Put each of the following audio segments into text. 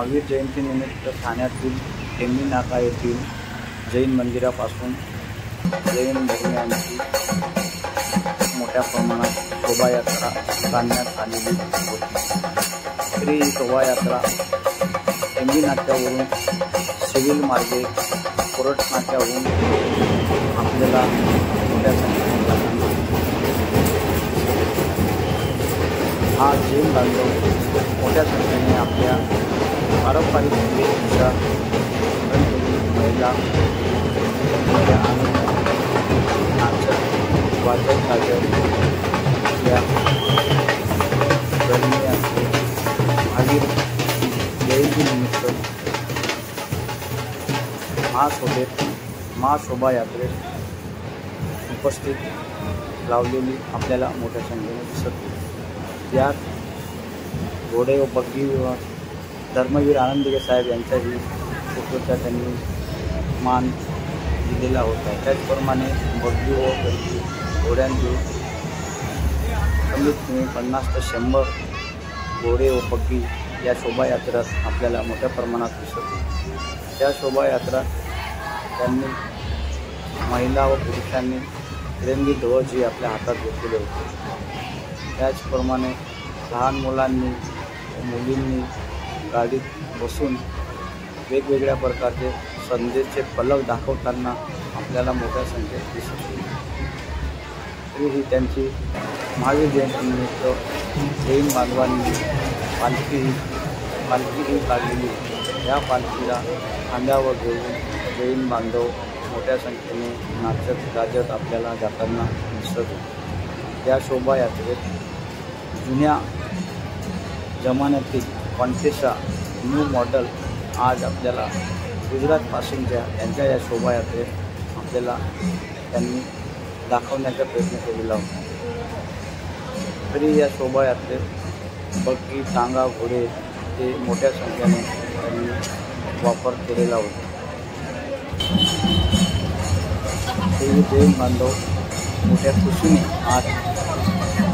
महावीर जयंतीनिमित्त ठाण्यातील टेंबी नाका येथील जैन मंदिरापासून जैन धर्मियांची मोठ्या प्रमाणात शोभायात्रा काढण्यात आलेली होती। ही शोभायात्रा टेंबी नाक्यावरून सिव्हिल मार्गे कोरट नाक्यावरून आपल्याला मोठ्या संख्येने हा जैन बांधव मोठ्या संख्येने आपल्या पारंपरिक वेशभूषा महिला नाचत वाजत गाजत या धर्मीयांचे महावीर जयंतीनिमित्त महाशोभायात्रेत उपस्थित लावलेली आपल्याला मोठ्या संख्येने दिसत। यात घोडे व बग्गी विवाह धर्मवीर आनंदगे साहेब यांच्याही फोटोचा त्यांनी मान दिलेला होता। त्याचप्रमाणे बग्गी व बग्गी घोड्यांचे कमीत कमी 50 ते 100 घोडे व बग्गी या शोभायात्रेत आपल्याला मोठ्या प्रमाणात दिसत। त्या शोभायात्रा त्यांनी महिला व पुरुषांनी तिरंगी ध्वज हे आपल्या हातात घेतलेले होते। त्याचप्रमाणे लहान मुलांनी व मुलींनी गाडीत बसून वेगवेगळ्या प्रकारचे संदेशचे फलक दाखवताना आपल्याला मोठ्या संख्येत दिसत। तरीही त्यांची महावीर जयंतीनिमित्त जैन बांधवांनी पालखी काढलेली। या पालखीला खांद्यावर घेऊन जैन बांधव मोठ्या संख्येने नाचत गाजत आपल्याला जाताना दिसत। या शोभायात्रेत जुन्या जमान्यातील कॉन्टेसा न्यू मॉडेल आज आपल्याला गुजरातपासूनच्या यांच्या या शोभायात्रेत आपल्याला त्यांनी दाखवण्याचा प्रयत्न केलेला होता। तरी या शोभायात्रेत बग्गी टांगा घोडे हे मोठ्या संख्येने त्यांनी वापर केलेला होता। ते जैन बांधव मोठ्या खुशीने आज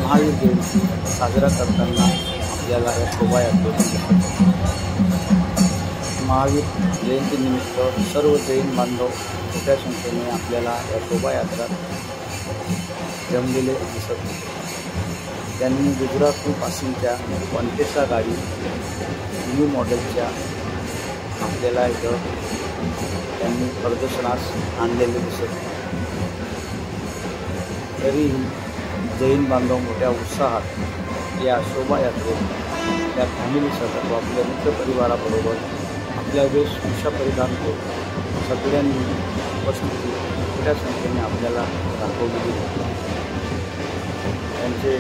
महावीर जयंती साजरा करताना आपल्याला या शोभायात्रेत महावीर जयंतीनिमित्त सर्व जैन बांधव मोठ्या संख्येने आपल्याला या शोभायात्रेत जमलेले दिसत। त्यांनी गुजरातपासूनच्या कॉन्टेसा गाडी न्यू मॉडेलच्या आपल्याला इथं त्यांनी प्रदर्शनास आणलेले दिसत। तरीही जैन बांधव मोठ्या उत्साहात या शोभायात्रेत त्या फॅमिलीसह व आपल्या मित्रपरिवाराबरोबर आपल्या वेशभूषा परिधान करून सगळ्यांनी उपस्थिती मोठ्या संख्येने आपल्याला दाखवलेली होती। त्यांचे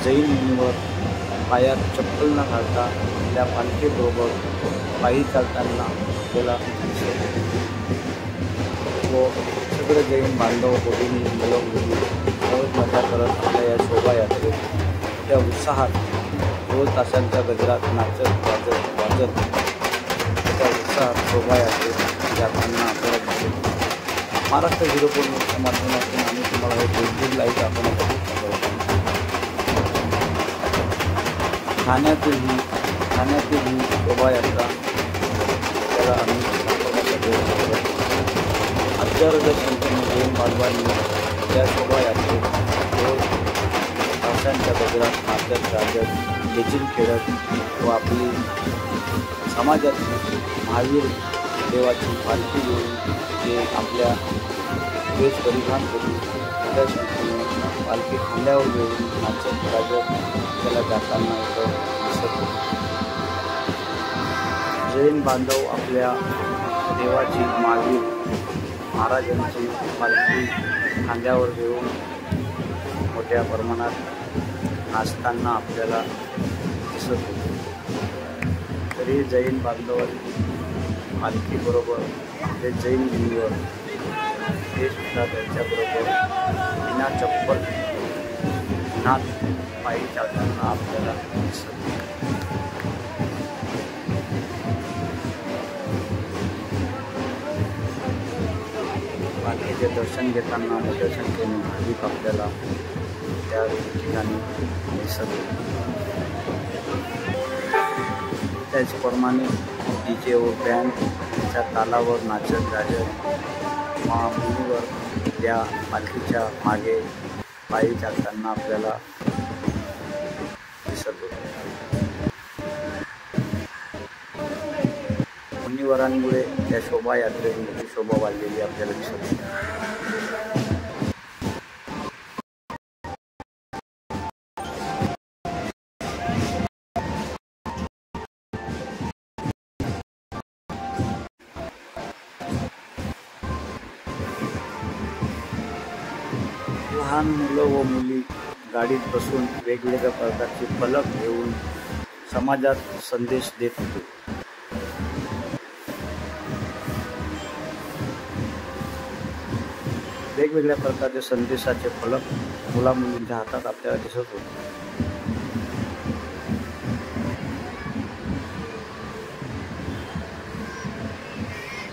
जैन मुनीवर पायात चप्पल न घालता त्या पालखीबरोबर पायी चालताना आपल्याला व सगळे जैन बांधव भगिनी मुलं मुली मजा करत आपल्या या शोभायात्रेत त्या उत्साहात ढोल ताशांच्या गजरात नाचत वाजत वाजत त्या उत्साहात शोभायात्रेत जाताना आपल्याला दिसते। महाराष्ट्र 04 न्यूजच्या माध्यमातून आम्ही तुम्हाला हे फेसबुक लाईव्ह दाखवण्यासाठी ठाण्यातील ही शोभायात्रा त्याला आम्ही दाखवण्याचा प्रयत्न करतो। हजारोच्या संख्येने जैन बांधवांनी या शोभायात्रेत ढोल ताशांच्या गजरात नाचत गाजत देखील खेळत व आपली समाजाची महावीर देवाची पालखी घेऊन ते आपल्या वेश परिधान करून मोठ्या संख्येने पालखी खांद्यावर घेऊन नाचत गाजत त्याला जाताना इथं दिसत होते। जैन बांधव आपल्या देवाची महावीर महाराजांची पालखी खांद्यावर घेऊन मोठ्या प्रमाणात नाचताना आपल्याला दिसत होते। तरी जैन बांधवांनी पालखीबरोबर आपले जैन मुनीवर ते सुद्धा त्यांच्याबरोबर बिना चप्पल नाच पायी चालताना आपल्याला दिसत होते। पालखीचे दर्शन घेताना मोठ्या संख्येने भाविक आपल्याला त्या ठिकाणी दिसत होते। त्याचप्रमाणे डीजे व बँडच्या तालावर नाचत गाजत महामुनीवर त्या पालखीच्या मागे पायी चालताना आपल्याला दिसत होते. मुनिवरांमुळे त्या शोभायात्रेत मोठी शोभा वाढलेली आपल्याला दिसत होती. लहान मुलं व मुली गाडीत बसून वेगवेगळ्या प्रकारचे फलक घेऊन समाजात संदेश देत होते. वेगवेगळ्या प्रकारचे संदेशाचे फलक मुलामुलींच्या हातात आपल्याला दिसत होते.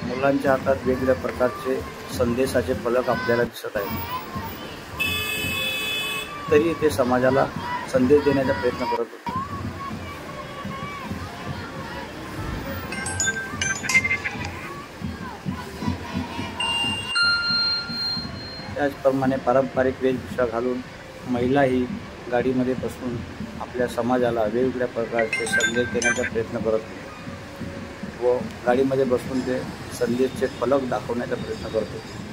मुलांच्या हातात वेगवेगळ्या प्रकारचे संदेशाचे फलक आपल्याला दिसत आहेत. तरी ते समाजाला संदेश देण्याचा प्रयत्न करत होते. त्याचप्रमाणे पारंपरिक वेशभूषा घालून महिलाही गाडीमध्ये बसून आपल्या समाजाला वेगवेगळ्या प्रकारचे संदेश देण्याचा प्रयत्न करत होते व गाडीमध्ये बसून ते संदेशचे फलक दाखवण्याचा प्रयत्न करत होते.